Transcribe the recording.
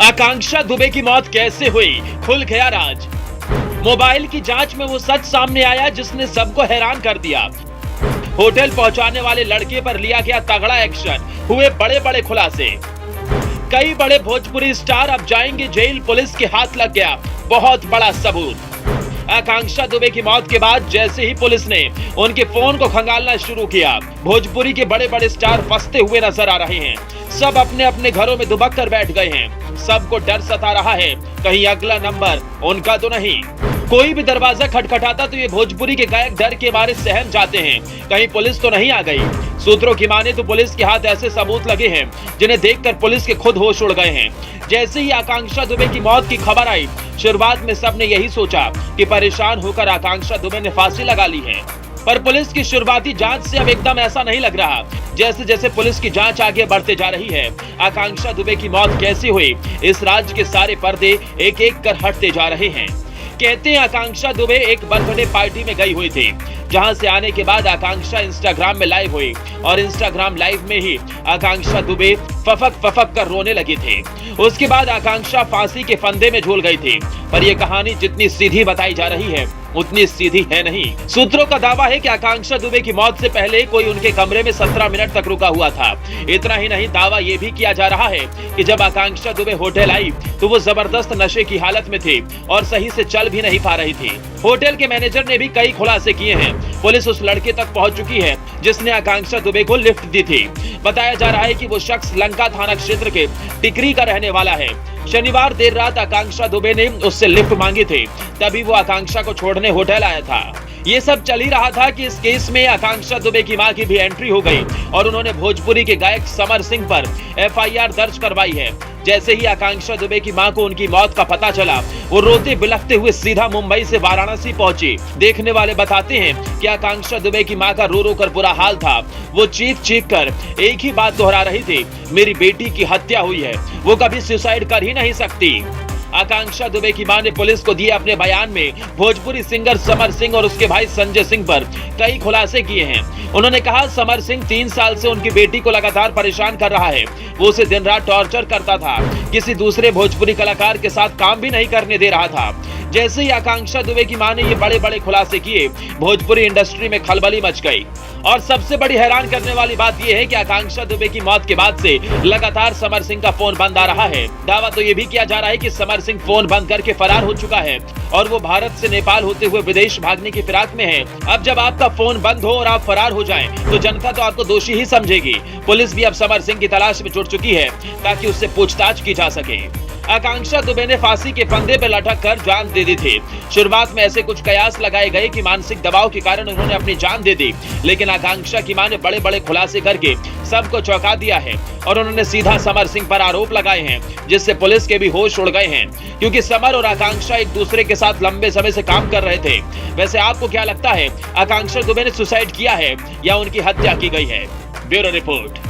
आकांक्षा दुबे की मौत कैसे हुई, खुल गया राज। मोबाइल की जांच में वो सच सामने आया जिसने सबको हैरान कर दिया। होटल पहुंचाने वाले लड़के पर लिया गया तगड़ा एक्शन, हुए बड़े बड़े खुलासे। कई बड़े भोजपुरी स्टार अब जाएंगे जेल, पुलिस के हाथ लग गया बहुत बड़ा सबूत। आकांक्षा दुबे की मौत के बाद जैसे ही पुलिस ने उनके फोन को खंगालना शुरू किया, भोजपुरी के बड़े बड़े स्टार फंसते हुए नजर आ रहे हैं। सब अपने अपने घरों में दुबक कर बैठ गए हैं। सबको डर सता रहा है, कहीं अगला नंबर उनका तो नहीं। कोई भी दरवाजा खटखटाता तो ये भोजपुरी के गायक डर के मारे सहम जाते हैं, कहीं पुलिस तो नहीं आ गई। सूत्रों की माने तो पुलिस के हाथ ऐसे सबूत लगे हैं जिन्हें देखकर पुलिस के खुद होश उड़ गए हैं। जैसे ही आकांक्षा दुबे की मौत की खबर आई, शुरुआत में सबने यही सोचा कि परेशान होकर आकांक्षा दुबे ने फांसी लगा ली है, पर पुलिस की शुरुआती जांच से अब एकदम ऐसा नहीं लग रहा। जैसे जैसे पुलिस की जांच आगे बढ़ते जा रही है, आकांक्षा दुबे की मौत कैसे हुई, इस राज्य के सारे पर्दे एक एक कर हटते जा रहे हैं। कहते हैं आकांक्षा दुबे एक बर्थडे पार्टी में गई हुई थी, जहां से आने के बाद आकांक्षा इंस्टाग्राम में लाइव हुई और इंस्टाग्राम लाइव में ही आकांक्षा दुबे फफक कर रोने लगी थी। उसके बाद आकांक्षा फांसी के फंदे में झूल गई थी, पर यह कहानी जितनी सीधी बताई जा रही है उतनी सीधी है नहीं। सूत्रों का दावा है कि आकांक्षा दुबे की मौत से पहले कोई उनके कमरे में 17 मिनट तक रुका हुआ था। इतना ही नहीं, दावा यह भी किया जा रहा है कि जब आकांक्षा दुबे होटल आई तो वो जबरदस्त नशे की हालत में थी और सही से चल भी नहीं पा रही थी। होटल के मैनेजर ने भी कई खुलासे किए हैं। पुलिस उस लड़के तक पहुंच चुकी है जिसने आकांक्षा दुबे को लिफ्ट दी थी। बताया जा रहा है कि वो शख्स लंका थाना क्षेत्र के टिकरी का रहने वाला है। शनिवार देर रात आकांक्षा दुबे ने उससे लिफ्ट मांगी थी, तभी वो आकांक्षा को छोड़ने होटल आया था। ये सब चल ही रहा था कि इस केस में आकांक्षा दुबे की मां की भी एंट्री हो गई और उन्होंने भोजपुरी के गायक समर सिंह पर FIR दर्ज करवाई है। जैसे ही आकांक्षा दुबे की मां को उनकी मौत का पता चला, वो रोते बिलखते हुए सीधा मुंबई से वाराणसी पहुंची। देखने वाले बताते हैं कि आकांक्षा दुबे की मां का रो रो कर बुरा हाल था। वो चीख कर एक ही बात दोहरा रही थी, मेरी बेटी की हत्या हुई है, वो कभी सुसाइड कर ही नहीं सकती। आकांक्षा दुबे की मां ने पुलिस को दिए अपने बयान में भोजपुरी सिंगर समर सिंह और उसके भाई संजय सिंह पर कई खुलासे किए हैं। उन्होंने कहा, समर सिंह 3 साल से उनकी बेटी को लगातार परेशान कर रहा है। वो उसे दिन रात टॉर्चर करता था, किसी दूसरे भोजपुरी कलाकार के साथ काम भी नहीं करने दे रहा था। जैसे ही आकांक्षा दुबे की मां ने ये बड़े बड़े खुलासे किए, भोजपुरी इंडस्ट्री में खलबली मच गई। और सबसे बड़ी हैरान करने वाली बात यह है कि आकांक्षा दुबे की मौत के बाद से लगातार समर सिंह का फोन बंद आ रहा है। दावा तो ये भी किया जा रहा है कि समर सिंह फोन बंद करके फरार हो चुका है और वो भारत से नेपाल होते हुए विदेश भागने की फिराक में है। अब जब आपका फोन बंद हो और आप फरार हो जाएं, तो जनता तो आपको दोषी ही समझेगी। पुलिस भी अब समर सिंह की तलाश में जुट चुकी है ताकि उससे पूछताछ की जा सके। आकांक्षा दुबे ने फांसी के फंदे पर लटक कर जान दे दी थी। शुरुआत में ऐसे कुछ कयास लगाए गए कि मानसिक दबाव के कारण उन्होंने अपनी जान दे दी, लेकिन आकांक्षा की मां ने बड़े बड़े खुलासे करके सबको चौंका दिया है और उन्होंने सीधा समर सिंह पर आरोप लगाए हैं, जिससे पुलिस के भी होश उड़ गए हैं, क्योंकि समर और आकांक्षा एक दूसरे के साथ लंबे समय से काम कर रहे थे। वैसे आपको क्या लगता है, आकांक्षा दुबे ने सुसाइड किया है या उनकी हत्या की गई है? Bureau report.